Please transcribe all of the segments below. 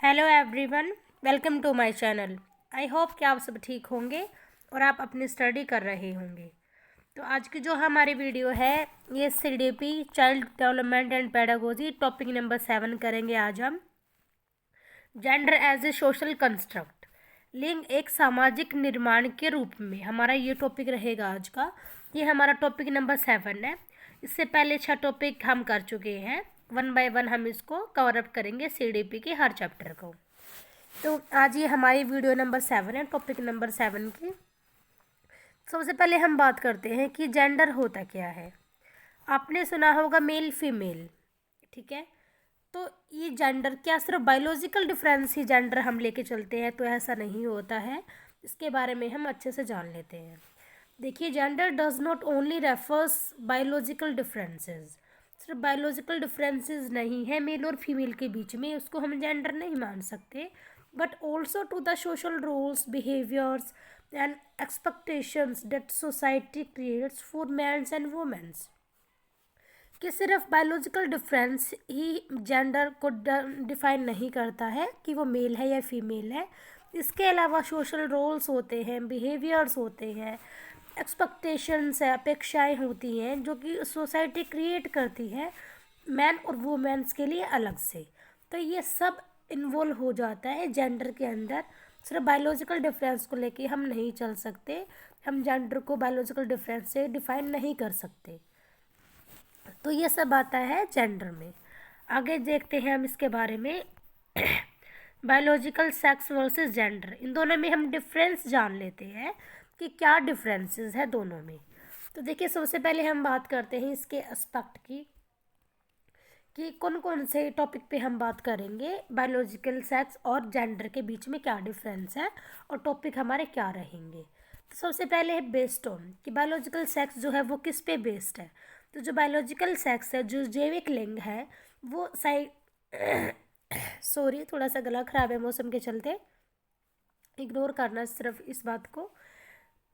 Hello everyone, welcome to my channel. I hope कि आप सब ठीक होंगे और आप अपनी स्टडी कर रहे होंगे। तो आज की जो हमारी वीडियो है ये CDP child development and pedagogy topic number 7 करेंगे। आज हम gender as a social construct, लिंग एक सामाजिक निर्माण के रूप में, हमारा ये टॉपिक रहेगा आज का। ये हमारा टॉपिक नंबर 7 है। इससे पहले 6 टॉपिक हम कर चुके हैं। 1 बाय 1 हम इसको कवर अप करेंगे CDP के हर चैप्टर को। तो आज ये हमारी वीडियो नंबर 7 है, टॉपिक नंबर 7 की। सबसे पहले हम बात करते हैं कि जेंडर होता क्या है। आपने सुना होगा मेल फीमेल, ठीक है। तो ये जेंडर क्या सिर्फ बायोलॉजिकल डिफरेंस ही जेंडर हम लेके चलते हैं? तो ऐसा नहीं होता है। इसके बारे में हम अच्छे से जान लेते हैं। देखिए, gender does not only refers biological differences. सिर्फ बायोलॉजिकल डिफरेंसेस नहीं है मेल और फीमेल के बीच में, उसको हम जेंडर नहीं मान सकते। But also to the social rules, behaviours and expectations that society creates for mans and womens. कि सिर्फ बायोलॉजिकल डिफरेंस ही जेंडर को डिफाइन नहीं करता है कि वो मेल है या फीमेल है। इसके अलावा सोशल रोल्स होते हैं, बिहेवियर्स होते हैं, एक्सपेक्टेशंस है, अपेक्षाएं होती हैं जो कि सोसाइटी क्रिएट करती है मैन और वुमेन्स के लिए अलग से। तो ये सब इन्वॉल्व हो जाता है जेंडर के अंदर। सिर्फ बायोलॉजिकल डिफरेंस को लेके हम नहीं चल सकते, हम जेंडर को बायोलॉजिकल डिफरेंस से डिफाइन नहीं कर सकते। तो ये सब आता है जेंडर में। आगे देखते हैं हम इसके बारे में। बायोलॉजिकल सेक्स वर्सेस जेंडर, इन दोनों में हम डिफरेंस जान लेते हैं कि क्या डिफरेंसेस है दोनों में। तो देखिए, सबसे पहले हम बात करते हैं इसके एस्पेक्ट की कि कौन कौन से टॉपिक पे हम बात करेंगे, बायोलॉजिकल सेक्स और जेंडर के बीच में क्या डिफरेंस है और टॉपिक हमारे क्या रहेंगे। तो सबसे पहले है बेस्ड ऑन कि बायोलॉजिकल सेक्स जो है वो किस पे बेस्ड है। तो जो बायोलॉजिकल सेक्स है, जो जैविक लिंग है, वो सॉरी, थोड़ा सा गला खराब है मौसम के चलते, इग्नोर करना सिर्फ इस बात को।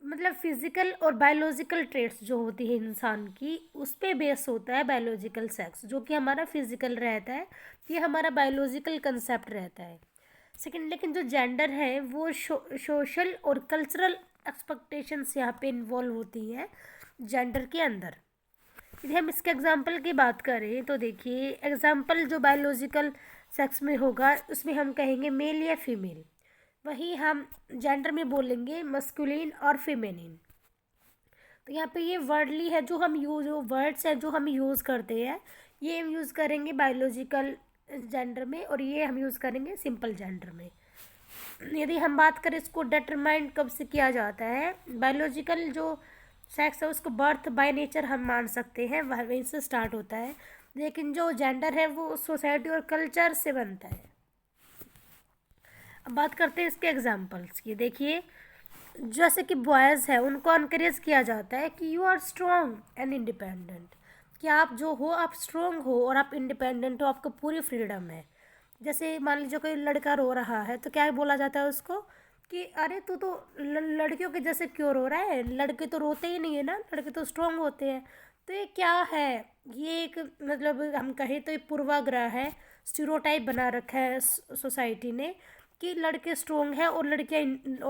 मतलब फिजिकल और बायोलॉजिकल ट्रेट्स जो होती है इंसान की, उस पे बेस होता है बायोलॉजिकल सेक्स, जो कि हमारा फिजिकल रहता है, ये हमारा बायोलॉजिकल कंसेप्ट रहता है। सेकंड, लेकिन जो जेंडर है वो सोशल और कल्चरल एक्सपेक्टेशंस यहाँ पे इन्वॉल्व होती हैं जेंडर के अंदर। यदि हम इसके एग्जाम्पल की बात करें तो देखिए, एग्जाम्पल जो बायोलॉजिकल सेक्स में होगा उसमें हम कहेंगे मेल या फीमेल। वही हम जेंडर में बोलेंगे मस्कुलिन और फेमिनिन। तो यहाँ पे ये वर्डली है जो हम यूज, वर्ड्स हैं जो हम यूज़ करते हैं, ये हम यूज़ करेंगे बायोलॉजिकल जेंडर में और ये हम यूज़ करेंगे सिंपल जेंडर में। यदि हम बात करें इसको डिटरमाइन कब से किया जाता है, बायोलॉजिकल जो सेक्स है उसको बर्थ बाय नेचर हम मान सकते हैं, वहीं से स्टार्ट होता है। लेकिन जो जेंडर है वो सोसाइटी और कल्चर से बनता है। अब बात करते हैं इसके एग्जाम्पल्स की। देखिए, जैसे कि बॉयज़ है उनको इनकरेज किया जाता है कि you are strong and independent, कि आप जो हो आप स्ट्रॉन्ग हो और आप इंडिपेंडेंट हो, आपको पूरी फ्रीडम है। जैसे मान लीजिए कोई लड़का रो रहा है तो क्या बोला जाता है उसको कि अरे तू तो लड़कियों के जैसे क्यों रो रहा है, लड़के तो रोते ही नहीं है ना, लड़के तो स्ट्रॉन्ग होते हैं। तो ये क्या है, ये एक मतलब हम कहें तो ये पूर्वाग्रह है, स्टीरियोटाइप बना रखा है सोसाइटी ने कि लड़के स्ट्रॉन्ग है और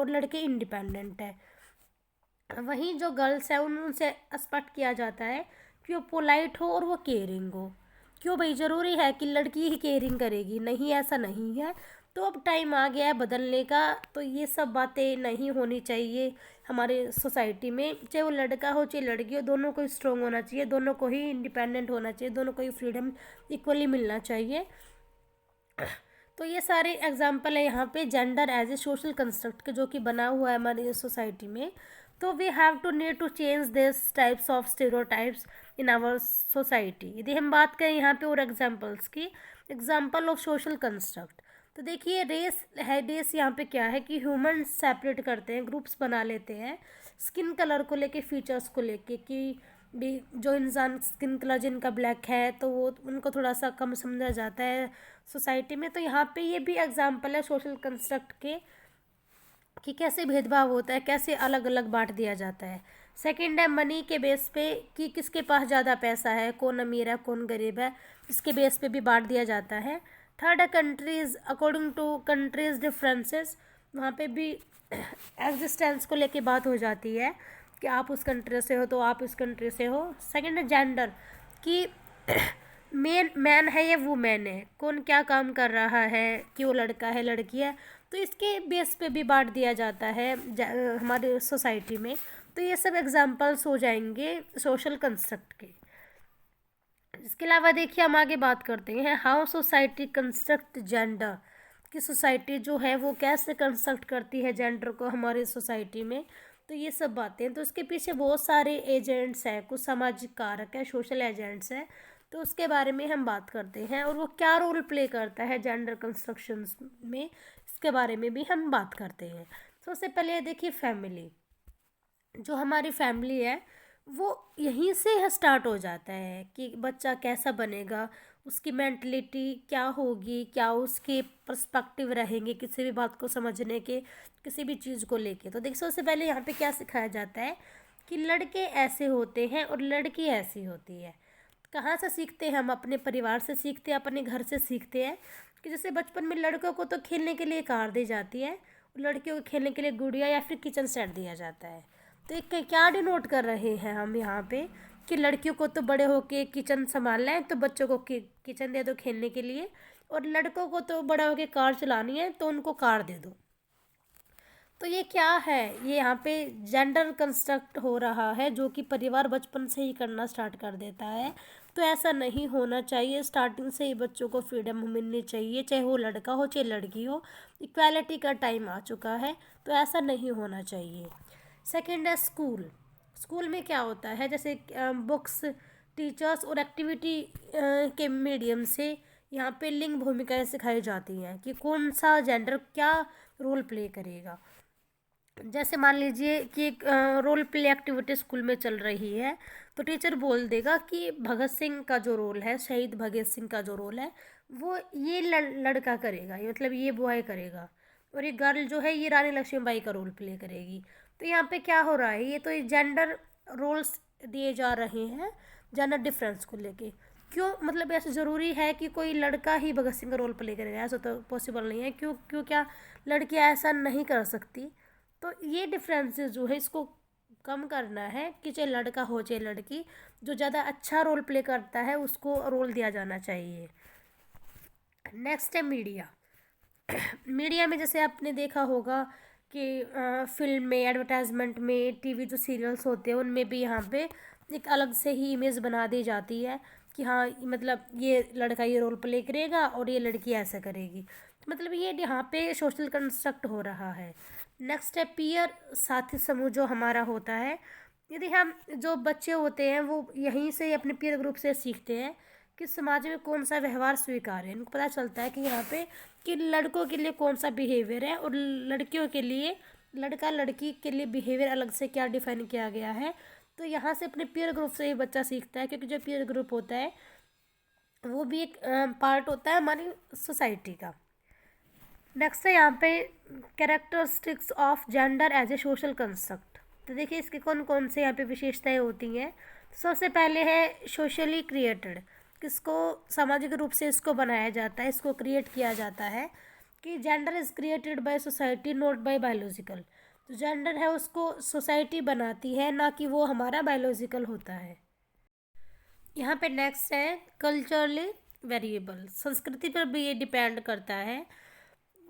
लड़के इंडिपेंडेंट है। वहीं जो गर्ल्स है उनसे एक्सपेक्ट किया जाता है कि वो पोलाइट हो और वो केयरिंग हो। क्यों भाई, ज़रूरी है कि लड़की ही केयरिंग करेगी? नहीं, ऐसा नहीं है। तो अब टाइम आ गया है बदलने का, तो ये सब बातें नहीं होनी चाहिए हमारे सोसाइटी में। चाहे वो लड़का हो चाहे लड़की हो, दोनों को स्ट्रॉन्ग होना चाहिए, दोनों को ही इंडिपेंडेंट होना चाहिए, दोनों को ही फ्रीडम इक्वली मिलना चाहिए। तो ये सारे एग्जाम्पल है यहाँ पे gender as a social construct के, जो कि बना हुआ है हमारी सोसाइटी में। तो we have to need to change this types of stereotypes in our society. यदि हम बात करें यहाँ पे और एग्जाम्पल्स की, एग्जाम्पल ऑफ सोशल कंस्ट्रक्ट, तो देखिए रेस है। रेस यहाँ पे क्या है कि ह्यूमन सेपरेट करते हैं, ग्रुप्स बना लेते हैं स्किन कलर को लेके, फीचर्स को लेके, कि भी जो इंसान स्किन कलर जिनका ब्लैक है तो वो उनको थोड़ा सा कम समझा जाता है सोसाइटी में। तो यहाँ पे ये भी एग्जाम्पल है सोशल कंस्ट्रक्ट के कि कैसे भेदभाव होता है, कैसे अलग अलग बांट दिया जाता है। सेकंड है मनी के बेस पे कि किसके पास ज़्यादा पैसा है, कौन अमीर है कौन गरीब है, इसके बेस पे भी बांट दिया जाता है। थर्ड है countries, according to countries differences, वहाँ पे भी एग्जिस्टेंस को लेके बात हो जाती है कि आप उस कंट्री से हो तो आप इस कंट्री से हो। सेकंड है जेंडर, कि मैन है या वुमेन है, कौन क्या काम कर रहा है, कि वो लड़का है लड़की है, तो इसके बेस पे भी बांट दिया जाता है हमारे सोसाइटी में। तो ये सब एग्जांपल्स हो जाएंगे सोशल कंस्ट्रक्ट के। इसके अलावा देखिए हम आगे बात करते हैं हाउ सोसाइटी कंस्ट्रक्ट जेंडर, कि सोसाइटी जो है वो कैसे कंस्ट्रक्ट करती है जेंडर को हमारी सोसाइटी में। तो ये सब बातें, तो इसके पीछे बहुत सारे एजेंट्स हैं, कुछ सामाजिक कारक है, सोशल एजेंट्स हैं, तो उसके बारे में हम बात करते हैं और वो क्या रोल प्ले करता है जेंडर कंस्ट्रक्शन में, इसके बारे में भी हम बात करते हैं। सबसे पहले देखिए फैमिली, जो हमारी फैमिली है वो यहीं से स्टार्ट हो जाता है कि बच्चा कैसा बनेगा, उसकी मेंटलिटी क्या होगी, क्या उसके पर्सपेक्टिव रहेंगे किसी भी बात को समझने के, किसी भी चीज़ को लेके। तो देखिए सबसे पहले यहाँ पे क्या सिखाया जाता है कि लड़के ऐसे होते हैं और लड़की ऐसी होती है। कहाँ से सीखते हैं हम? अपने परिवार से सीखते हैं, अपने घर से सीखते हैं। कि जैसे बचपन में लड़कों को तो खेलने के लिए कार दी जाती है, लड़कियों को खेलने के लिए गुड़िया या फिर किचन सेट दिया जाता है। तो एक क्या डिनोट कर रहे हैं हम यहाँ पे कि लड़कियों को तो बड़े होके किचन संभालना है तो बच्चों को किचन दे दो खेलने के लिए, और लड़कों को तो बड़ा होके कार चलानी है तो उनको कार दे दो। तो ये क्या है? ये यहाँ पे जेंडर कंस्ट्रक्ट हो रहा है जो कि परिवार बचपन से ही करना स्टार्ट कर देता है। तो ऐसा नहीं होना चाहिए, स्टार्टिंग से ही बच्चों को फ्रीडम मिलनी चाहिए, चाहे वो लड़का हो चाहे लड़की हो। इक्वालिटी का टाइम आ चुका है, तो ऐसा नहीं होना चाहिए। सेकंड है स्कूल। स्कूल में क्या होता है, जैसे बुक्स, टीचर्स और एक्टिविटी के मीडियम से यहाँ पे लिंग भूमिकाएं सिखाई जाती हैं कि कौन सा जेंडर क्या रोल प्ले करेगा। जैसे मान लीजिए कि एक रोल प्ले एक्टिविटी स्कूल में चल रही है, तो टीचर बोल देगा कि भगत सिंह का जो रोल है, शहीद भगत सिंह का जो रोल है वो ये लड़का करेगा, ये मतलब ये बॉय करेगा, और ये गर्ल जो है ये रानी लक्ष्मीबाई का रोल प्ले करेगी। तो यहाँ पे क्या हो रहा है, ये तो जेंडर रोल्स दिए जा रहे हैं जेंडर डिफरेंस को लेके। क्यों? मतलब ऐसा ज़रूरी है कि कोई लड़का ही भगत सिंह का रोल प्ले करेगा? ऐसा तो पॉसिबल नहीं है। क्यों क्या लड़कियाँ ऐसा नहीं कर सकती? तो ये डिफरेंसेस जो है इसको कम करना है कि चाहे लड़का हो चाहे लड़की, जो ज़्यादा अच्छा रोल प्ले करता है उसको रोल दिया जाना चाहिए। नेक्स्ट है मीडिया। मीडिया में जैसे आपने देखा होगा कि फिल्म में, एडवर्टाइजमेंट में, टीवी जो सीरियल्स होते हैं उनमें भी यहाँ पे एक अलग से ही इमेज बना दी जाती है कि हाँ मतलब ये लड़का ये रोल प्ले करेगा और ये लड़की ऐसा करेगी। मतलब ये यहाँ पे सोशल कंस्ट्रक्ट हो रहा है। नेक्स्ट है पीयर, साथी समूह जो हमारा होता है। यदि हम जो बच्चे होते हैं वो यहीं से अपने पीयर ग्रुप से सीखते हैं कि समाज में कौन सा व्यवहार स्वीकार्य है। इनको पता चलता है कि यहाँ पे कि लड़कों के लिए कौन सा बिहेवियर है और लड़कियों के लिए, लड़का लड़की के लिए बिहेवियर अलग से क्या डिफाइन किया गया है। तो यहाँ से अपने पीयर ग्रुप से ही बच्चा सीखता है, क्योंकि जो पीयर ग्रुप होता है वो भी एक पार्ट होता है हमारी सोसाइटी का। नेक्स्ट है यहाँ पे characteristics of gender as a social construct. तो देखिए इसके कौन कौन से यहाँ पे विशेषताएं होती हैं। सबसे पहले है सोशली क्रिएटेड, किसको सामाजिक रूप से इसको बनाया जाता है, इसको क्रिएट किया जाता है कि gender is created by society not bye biological. तो जेंडर है उसको सोसाइटी बनाती है, ना कि वो हमारा बायोलॉजिकल होता है। यहाँ पे नेक्स्ट है कल्चरली वेरिएबल, संस्कृति पर भी ये डिपेंड करता है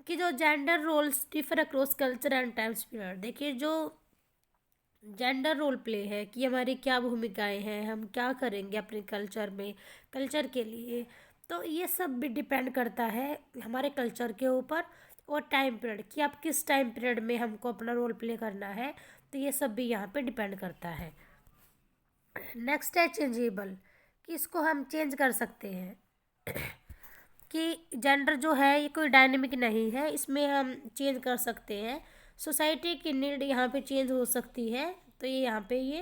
कि जो gender roles differ across culture and time period. देखिए जो जेंडर रोल प्ले है कि हमारी क्या भूमिकाएं हैं, हम क्या करेंगे अपने कल्चर में, कल्चर के लिए, तो ये सब भी डिपेंड करता है हमारे कल्चर के ऊपर और टाइम पीरियड कि आप किस टाइम पीरियड में हमको अपना रोल प्ले करना है। तो ये सब भी यहाँ पे डिपेंड करता है। नेक्स्ट है चेंजेबल, कि इसको हम चेंज कर सकते हैं कि जेंडर जो है ये कोई डायनेमिक नहीं है, इसमें हम चेंज कर सकते हैं। सोसाइटी की नीड यहाँ पे चेंज हो सकती है, तो ये यहाँ पे ये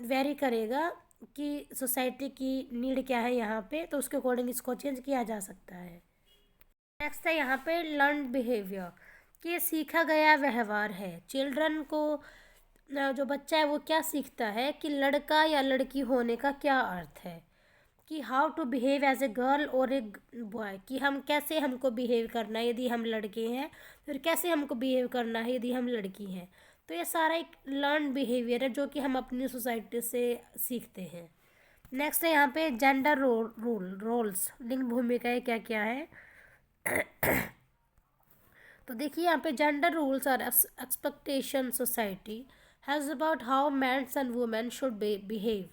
वेरी करेगा कि सोसाइटी की नीड क्या है यहाँ पे, तो उसके अकॉर्डिंग इसको चेंज किया जा सकता है। नेक्स्ट है यहाँ पे लर्न बिहेवियर, कि ये सीखा गया व्यवहार है। चिल्ड्रन को जो बच्चा है वो क्या सीखता है कि लड़का या लड़की होने का क्या अर्थ है। कि how to behave as a girl और ए बॉय, कि हम कैसे हमको बिहेव करना है यदि हम लड़के हैं, फिर कैसे हमको बिहेव करना है यदि हम लड़की हैं। तो ये सारा एक लर्न बिहेवियर है जो कि हम अपनी सोसाइटी से सीखते हैं। नेक्स्ट है यहाँ पे जेंडर रोल्स, लिंग भूमिकाएं क्या क्या है। तो देखिए यहाँ पे gender rules are expectation society has about how mans and women should behave,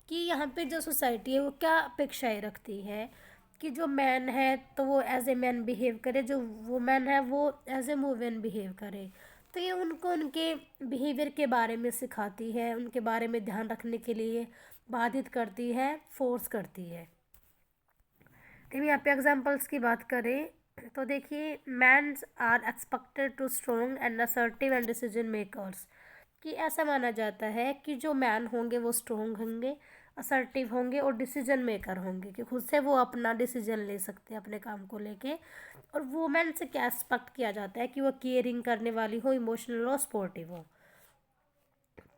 कि यहाँ पे जो सोसाइटी है वो क्या अपेक्षाएं रखती है कि जो मैन है तो वो एज ए मैन बिहेव करे, जो वुमेन है वो एज ए वुमेन बिहेव करे। तो ये उनको उनके बिहेवियर के बारे में सिखाती है, उनके बारे में ध्यान रखने के लिए बाधित करती है, फोर्स करती है। तो यहाँ पे एग्जांपल्स की बात करें तो देखिए mans are expected to strong and assertive and decision makers, कि ऐसा माना जाता है कि जो मैन होंगे वो स्ट्रॉन्ग होंगे, असर्टिव होंगे और डिसीजन मेकर होंगे, कि खुद से वो अपना डिसीजन ले सकते हैं अपने काम को लेके। और वुमेन से क्या एक्सपेक्ट किया जाता है कि वो केयरिंग करने वाली हो, इमोशनल हो, सपोर्टिव हो।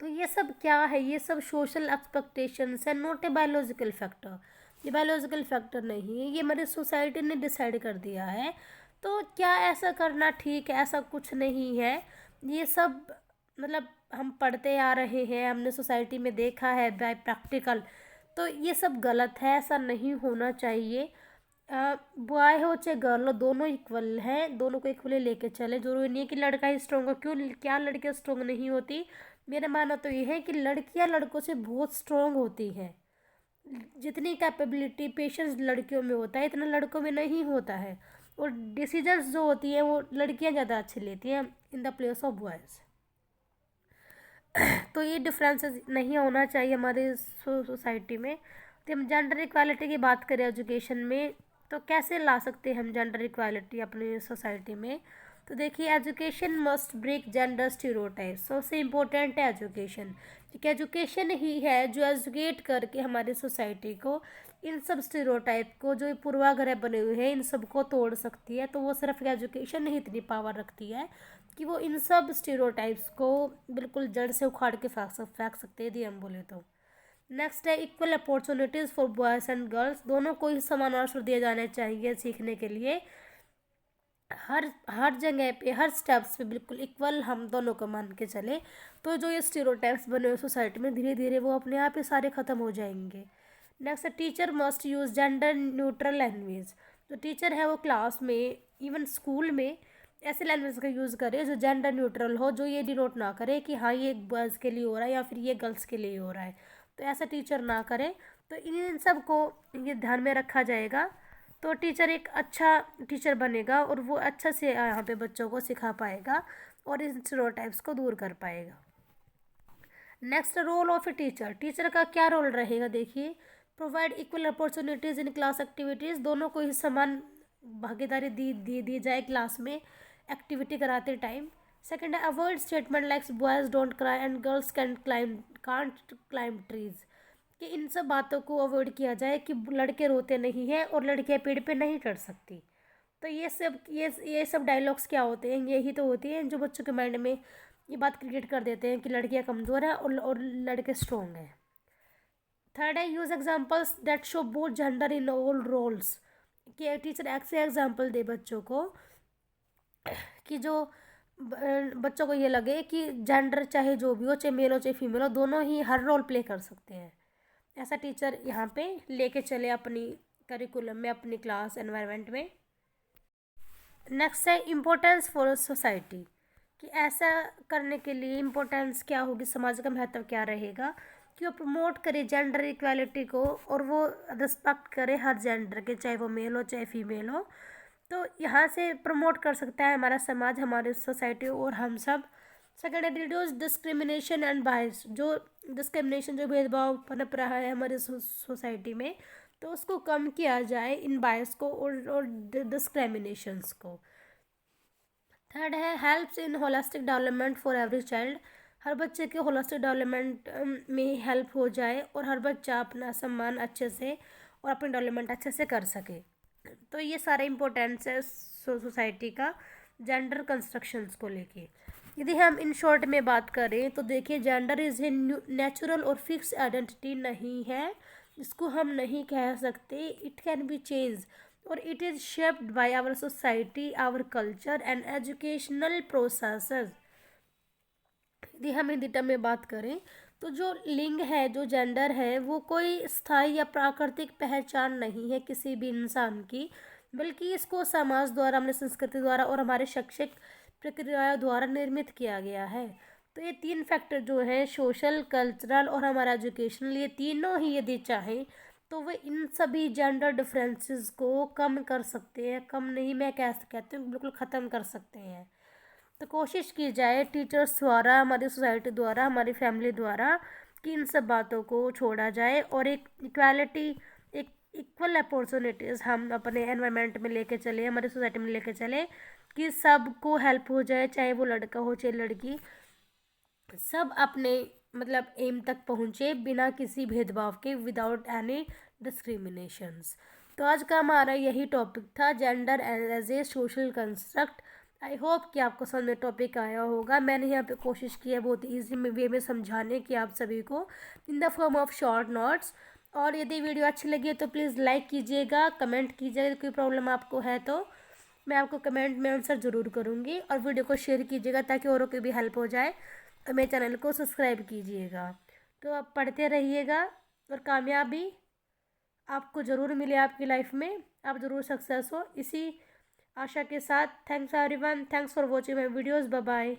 तो ये सब क्या है, ये सब सोशल एक्सपेक्टेशंस है, नॉट ए बायोलॉजिकल फैक्टर। ये बायोलॉजिकल फैक्टर नहीं है, ये हमारी सोसाइटी ने डिसाइड कर दिया है। तो क्या ऐसा करना ठीक है, ऐसा कुछ नहीं है। ये सब मतलब हम पढ़ते आ रहे हैं, हमने सोसाइटी में देखा है बाय प्रैक्टिकल। तो ये सब गलत है, ऐसा नहीं होना चाहिए। बॉय हो चाहे गर्ल हो, दोनों इक्वल हैं, दोनों को इक्वली लेके चले। जरूरी नहीं है कि लड़का ही स्ट्रॉन्ग हो, क्यों क्या लड़कियां स्ट्रॉन्ग नहीं होती। मेरा मानना तो ये है कि लड़कियां लड़कों से बहुत स्ट्रॉन्ग होती हैं। जितनी कैपेबिलिटी पेशेंस लड़कियों में होता है इतना लड़कों में नहीं होता है। और डिसीजंस जो होती हैं वो लड़कियां ज़्यादा अच्छी लेती हैं in the place of boys. तो ये डिफरेंसेस नहीं होना चाहिए हमारे सोसाइटी में। तो हम जेंडर इक्वालिटी की बात करें एजुकेशन में, तो कैसे ला सकते हैं हम जेंडर इक्वालिटी अपनी सोसाइटी में। तो देखिए education must break gender stereotype, सबसे इम्पोर्टेंट है एजुकेशन, क्योंकि एजुकेशन ही है जो एजुकेट करके हमारी सोसाइटी को इन सब स्टीरियोटाइप को, जो पूर्वाग्रह बने हुए हैं, इन सब को तोड़ सकती है। तो वो सिर्फ एजुकेशन ही इतनी पावर रखती है कि वो इन सब स्टीरियोटाइप्स को बिल्कुल जड़ से उखाड़ के फेंक सकते हैं यदि हम बोले तो। नेक्स्ट है equal opportunities for boys and girls, दोनों को ही समान अवसर दिए जाने चाहिए सीखने के लिए। हर हर जगह पे, हर स्टेप्स पे बिल्कुल इक्वल हम दोनों को मान के चले, तो जो ये स्टीरियोटाइप्स बने हुए सोसाइटी में धीरे धीरे वो अपने आप ही सारे ख़त्म हो जाएंगे। नेक्स्ट है teacher must use gender neutral language, जो टीचर है वो क्लास में, इवन स्कूल में ऐसे लैंग्वेज का यूज़ करे जो जेंडर न्यूट्रल हो, जो ये डिनोट ना करे कि हाँ ये बॉयज़ के लिए हो रहा है या फिर ये गर्ल्स के लिए हो रहा है। तो ऐसा टीचर ना करे। तो इन सब को ये ध्यान में रखा जाएगा तो टीचर एक अच्छा टीचर बनेगा और वो अच्छा से यहाँ पे बच्चों को सिखा पाएगा और इन स्टीरियोटाइप्स को दूर कर पाएगा। Next role of a teacher, teacher का क्या रोल रहेगा देखिए। Provide equal opportunities in class activities, दोनों को ही समान भागीदारी दी जाए क्लास में एक्टिविटी कराते टाइम। सेकंड है avoid statement likes boys don't cry and girls can't climb trees, कि इन सब बातों को अवॉइड किया जाए कि लड़के रोते नहीं हैं और लड़कियां पेड़ पे नहीं चढ़ सकती। तो ये सब डायलॉग्स क्या होते हैं, यही तो होती हैं जो बच्चों के माइंड में ये बात क्रिएट कर देते हैं कि लड़कियां कमज़ोर हैं और लड़के स्ट्रॉन्ग हैं। थर्ड है use examples that show both gender in all roles, कि टीचर ऐसे एग्जाम्पल दे बच्चों को कि जो बच्चों को ये लगे कि जेंडर चाहे जो भी हो, चाहे मेल हो चाहे फीमेल हो, दोनों ही हर रोल प्ले कर सकते हैं। ऐसा टीचर यहाँ पे लेके चले अपनी करिकुलम में, अपनी क्लास एनवायरनमेंट में। नेक्स्ट है इम्पोर्टेंस फॉर सोसाइटी, कि ऐसा करने के लिए इम्पोर्टेंस क्या होगी, समाज का महत्व क्या रहेगा कि वो प्रमोट करे जेंडर इक्वालिटी को और वो रिस्पेक्ट करे हर जेंडर के, चाहे वो मेल हो चाहे फीमेल हो। तो यहाँ से प्रमोट कर सकता है हमारा समाज, हमारी सोसाइटी और हम सब। सेकेंड है रिड्यूस डिस्क्रिमिनेशन एंड बायस, जो डिस्क्रिमिनेशन, जो भेदभाव पनप रहा है हमारे सोसाइटी में, तो उसको कम किया जाए, इन बायस को और डिस्क्रिमिनेशंस को। थर्ड है helps in holistic development for every child, हर बच्चे के होलिस्टिक डेवलपमेंट में हेल्प हो जाए और हर बच्चा अपना सम्मान अच्छे से और अपनी डेवलपमेंट अच्छे से कर सके। तो ये सारे इम्पोर्टेंस है सोसाइटी का जेंडर कंस्ट्रक्शंस को लेके। यदि हम इन शॉर्ट में बात करें तो देखिए जेंडर इज़ ए नेचुरल और फिक्स आइडेंटिटी नहीं है, इसको हम नहीं कह सकते, इट कैन बी चेंज, और it is shaped by our society, our culture and educational processes. यदि हम हिंदी टर्म में बात करें तो जो लिंग है, जो जेंडर है, वो कोई स्थायी या प्राकृतिक पहचान नहीं है किसी भी इंसान की, बल्कि इसको समाज द्वारा, हमारे संस्कृति द्वारा और हमारे शैक्षिक प्रक्रियाओं द्वारा निर्मित किया गया है। तो ये तीन फैक्टर जो है, सोशल, कल्चरल और हमारा एजुकेशनल, ये तीनों ही यदि चाहें तो वे इन सभी जेंडर डिफरेंसेस को कम कर सकते हैं। कम नहीं, मैं कहती हूँ बिल्कुल ख़त्म कर सकते हैं। तो कोशिश की जाए टीचर्स द्वारा, हमारी सोसाइटी द्वारा, हमारी फैमिली द्वारा, कि इन सब बातों को छोड़ा जाए और एक इक्वालिटी, एक इक्वल अपॉर्चुनिटीज़ हम अपने एनवायरनमेंट में लेके चले, हमारी सोसाइटी में लेके चले, कि सबको हेल्प हो जाए, चाहे वो लड़का हो चाहे लड़की, सब अपने मतलब एम तक पहुँचे बिना किसी भेदभाव के, विदाउट एनी डिस्क्रिमिनेशंस। तो आज का हमारा यही टॉपिक था, gender as a social construct. I hope कि आपको समझ में टॉपिक आया होगा। मैंने यहाँ पे कोशिश की है बहुत ईजी वे में समझाने की आप सभी को, in the form of short notes. और यदि वीडियो अच्छी लगी है तो प्लीज़ लाइक कीजिएगा, कमेंट कीजिएगा, कोई प्रॉब्लम आपको है तो मैं आपको कमेंट में आंसर ज़रूर करूँगी। और वीडियो को शेयर कीजिएगा ताकि औरों की भी हेल्प हो जाए। और मेरे चैनल को सब्सक्राइब कीजिएगा। तो आप पढ़ते रहिएगा और कामयाबी आपको ज़रूर मिले आपकी लाइफ में, आप ज़रूर सक्सेस हो, इसी आशा के साथ। Thanks everyone, thanks for watching my videos, bye bye.